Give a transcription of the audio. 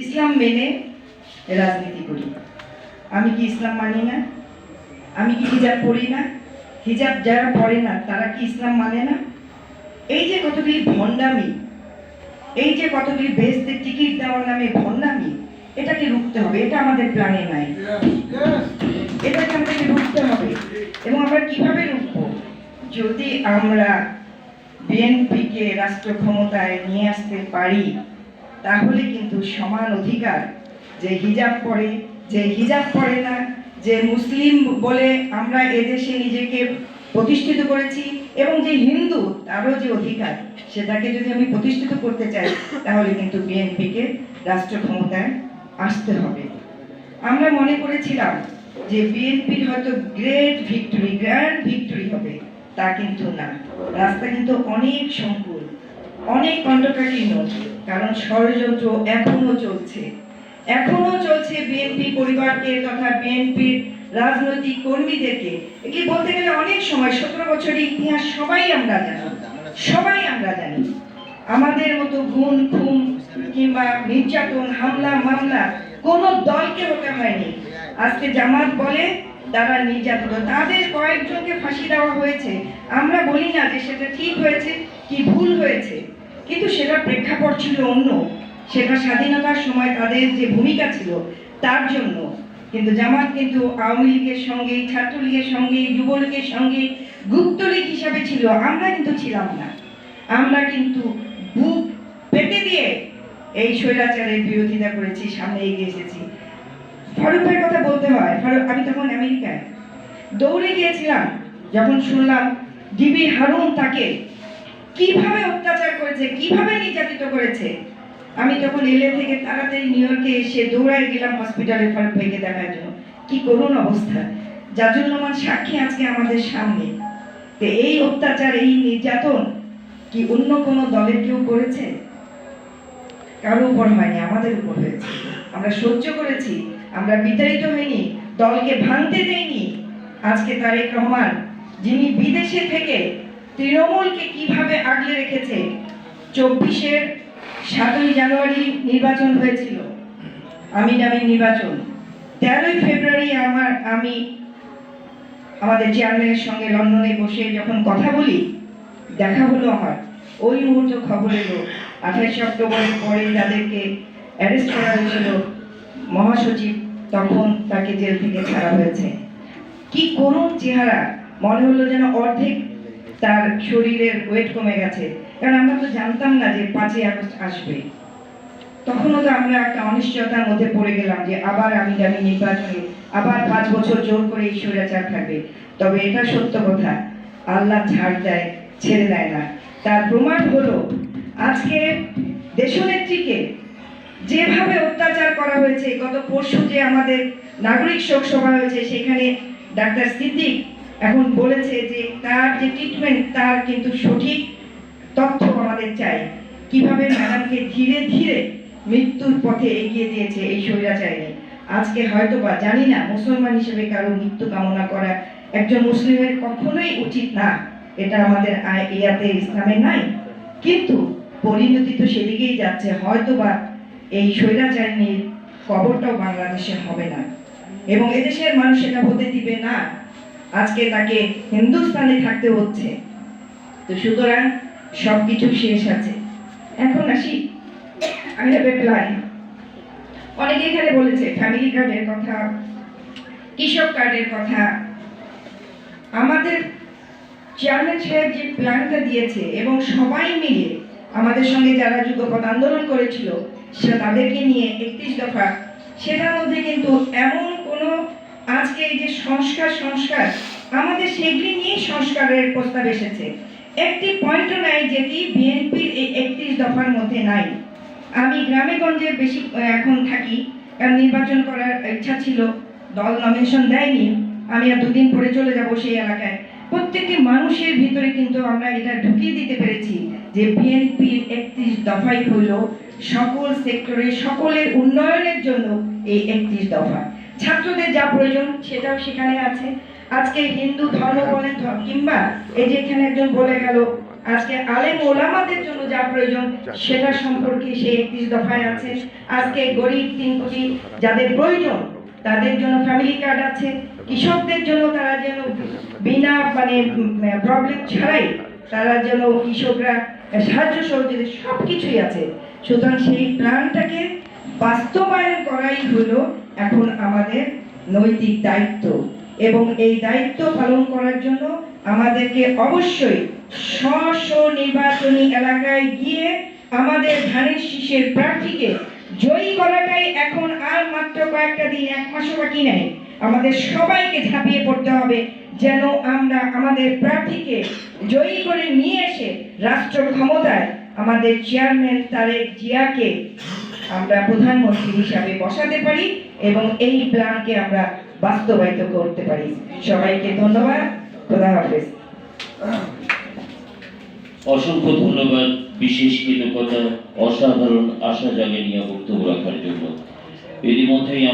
ইসলাম মেনে রাজনীতি করি। আমি কি ইসলাম মানি না? আমি কি হিজাব পড়ি না? হিজাব যারা পড়ে না তারা কি ইসলাম মানে না? এই যে কতগুলি ভণ্ডামি, এই যে কতগুলি বেহেশতের টিকিট দেওয়ার নামে ভণ্ডামি, এটাকে রুখতে হবে। এটা আমাদের প্ল্যানে নাই, এটাকে আমাদেরকে রুখতে হবে। এবং আমরা কিভাবে রুখবো? যদি আমরা বিএনপিকে রাষ্ট্র ক্ষমতায় নিয়ে আসতে পারি, তাহলে কিন্তু সমান অধিকার, যে হিজাব পরে, যে হিজাব পরে না, যে মুসলিম বলে আমরা এদেশে নিজেকে প্রতিষ্ঠিত করেছি, এবং যে হিন্দু তারও যে অধিকার, সেটাকে যদি আমি প্রতিষ্ঠিত করতে চাই, তাহলে কিন্তু বিএনপিকে রাষ্ট্র ক্ষমতায় আসতে হবে। আমরা মনে করেছিলাম যে বিএনপির হয়তো গ্রেট ভিক্টরি, গ্র্যান্ড ভিক্টরি হবে, তা কিন্তু না। রাস্তা কিন্তু অনেক সংকুল, অনেক কণ্ঠকাঠিন্য, কারণ ষড়যন্ত্র এখনো চলছে, এখনো চলছে। বিএনপি পরিবারকে তথা বিএনপির রাজনৈতিক কর্মীদেরকে, এটি বলতে গেলে অনেক সময়, 17 বছরের ইতিহাস সবাই আমরা জানি, সবাই আমরা জানি। আমাদের মতো গুণ খুন কিংবা নির্যাতন, হামলা মামলা কোনো দলকে হতে হয়নি। আজকে জামাত বলে তারা নির্যাতিত, তাদের কয়েকজনকে ফাঁসি দেওয়া হয়েছে। আমরা বলি না যে সেটা ঠিক হয়েছে কি ভুল হয়েছে, কিন্তু সেটা প্রেক্ষাপট ছিল অন্য, সেটা স্বাধীনতার সময় তাদের যে ভূমিকা ছিল তার জন্য। কিন্তু জামাত কিন্তু আওয়ামী লীগের সঙ্গে, ছাত্রলীগের সঙ্গে, যুবলীগের সঙ্গে গুপ্তলীগ হিসাবে ছিল, আমরা কিন্তু ছিলাম না। আমরা কিন্তু বুক পেতে দিয়ে এই স্বৈরাচারের বিরোধিতা করেছি, সামনে এগিয়ে এসেছি। ফারুক ভাইয়ের কথা বলতে হয়। ফারুক, আমি তখন আমেরিকায় দৌড়ে গিয়েছিলাম যখন শুনলাম ডিবি হারুন তাকে কিভাবে অত্যাচার করেছে, কিভাবে নির্যাতিত করেছে। আমি তখন এলএ থেকে তাড়াতাড়ি নিউ ইয়র্কে এসে দৌড়ায় গেলাম হসপিটালে ফারুক ভাইকে দেখার জন্য। কি করুণ অবস্থা, জাজুল রহমান সাক্ষী আজকে আমাদের সামনে। তো এই অত্যাচার, এই নির্যাতন কি অন্য কোনো দলের কেউ করেছে? কারো উপর হয়নি, আমাদের উপর হয়েছে। আমরা সহ্য করেছি, আমরা বিতাড়িত হইনি, দলকে ভাঙতে দেইনি। আজকে তারেক রহমান, যিনি বিদেশে থেকে তৃণমূলকে কিভাবে আগলে রেখেছে। 24-এর 7ই জানুয়ারি নির্বাচন হয়েছিল, আমিন নির্বাচন। 13ই ফেব্রুয়ারি আমি আমাদের চেয়ারম্যানের সঙ্গে লন্ডনে বসে যখন কথা বলি, দেখা হলো আমার, ওই মুহূর্তে খবর এলো 28 অক্টোবরের পরে তাদেরকে অ্যারেস্ট করা হয়েছিল মহাসচিব, তখন তাকে জেল থেকে ছাড়া হয়েছে। কি করুণ চেহারা, মনে হলো যেন অর্ধেক তার শরীরের ওয়েট কমে গেছে। কারণ আমরা তো জানতাম না যে 5ই আগস্ট আসবে। তখনও তো আমরা একটা অনিশ্চয়তার মধ্যে পড়ে গেলাম যে আবার আমি নির্বাচনে আবার 5 বছর জোর করে এই স্বৈরাচার থাকবে। তবে এটা সত্য কথা, আল্লাহ ছাড় দেয়, ছেড়ে দেয় না। তার প্রমাণ হলো আজকে দেশনেত্রীকে যেভাবে অত্যাচার করা হয়েছে। গত পরশু যে আমাদের নাগরিক শোক সভা হয়েছে, সেখানে ডাক্তার সিদ্দিক এখন বলেছে যে তার যে ট্রিটমেন্ট, তার কিন্তু সঠিক তথ্য আমাদের চাই। কিভাবে ম্যাডামকে ধীরে ধীরে মৃত্যুর পথে এগিয়ে দিয়েছে এই স্বৈরাচারী। আজকে হয়তো বা জানি না, মুসলমান হিসেবে কারো মৃত্যু কামনা করা একজন মুসলিমের কখনোই উচিত না, এটা আমাদের ইয়াতে ইসলামে নাই। কিন্তু পরিণতি তো সেদিকেই যাচ্ছে। হয়তো বা এই স্বৈরাচারীর কবরটাও বাংলাদেশে হবে না, এবং এদেশের মানুষ এটা হতে দিবে না। আজকে তাকে হিন্দুস্তানে থাকতে হচ্ছে। তো সুতরাং সবকিছু শেষ আছে। এখন আসি, আমি প্ল্যান। অনেকে এখানে বলেছে ফ্যামিলি কার্ডের কথা, কৃষক কার্ডের কথা। আমাদের চেয়ারম্যান সাহেব যে প্ল্যানটা দিয়েছে, এবং সবাই মিলে আমাদের সঙ্গে যারা যুগপৎ আন্দোলন করেছিল সেটা তাদেরকে নিয়ে 31 দফা, সেটার মধ্যে কিন্তু এমন কোনো আজকে এই যে সংস্কার আমাদের সেগুলি নিয়ে সংস্কারের প্রস্তাব এসেছে। একটি পয়েন্টও নাই যেটি বিএনপির এই 31 দফার মধ্যে নাই। আমি গ্রামে গঞ্জে বেশি এখন থাকি, কারণ নির্বাচন করার ইচ্ছা ছিল, দল নমিনেশন দেয়নি। আমি আর 2 দিন পরে চলে যাব সেই এলাকায়। প্রত্যেকটি মানুষের ভিতরে কিন্তু আমরা এটা ঢুকিয়ে দিতে পেরেছি যে বিএনপির 31 দফাই হইল সকল সেক্টরে সকলের উন্নয়নের জন্য এই 31 দফা। ছাত্রদের যা প্রয়োজন সেটাও সেখানে আছে। আজকে হিন্দু ধর্ম বলেন কিংবা এই যে এখানে একজন বলে গেল আজকে আলেম ওলামাদের জন্য যা প্রয়োজন সেটা সম্পর্কে সেই 31 দফায় আছে। আজকে গরিব 3 কোটি যাদের প্রয়োজন তাদের জন্য ফ্যামিলি কার্ড আছে। কৃষকদের জন্য তারা যেন বিনা প্রবলেম ছাড়াই তারা যেন কৃষকরা সাহায্য সহযোগিতা সবকিছুই আছে। সুতরাং সেই প্ল্যানটাকে বাস্তবায়ন করাই হলো এখন আমাদের নৈতিক দায়িত্ব, এবং এই দায়িত্ব পালন করার জন্য আমাদেরকে অবশ্যই স্ব নির্বাচনী এলাকায় গিয়ে আমাদের ধানের শীষের প্রার্থীকে জয়ী করাটাই এখন আর মাত্র কয়েকটা দিন, 1 মাসও বাকি নেই। আমাদের সবাইকে ঝাঁপিয়ে পড়তে হবে যেন আমরা আমাদের প্রার্থীকে জয়ী করে নিয়ে এসে রাষ্ট্র ক্ষমতায় আমাদের চেয়ারম্যান তারেক জিয়াকে আমরা প্রধানমন্ত্রী হিসাবে বসাতে পারি এবং এই প্ল্যানকে আমরা বাস্তবায়িত করতে পারি। সবাইকে ধন্যবাদ। খোদা হাফেজ। অসংখ্য ধন্যবাদ, বিশেষ কৃতজ্ঞতা, অসাধারণ আশা জাগে নিয়ে বক্তব্য রাখার জন্য। এরই মধ্যেই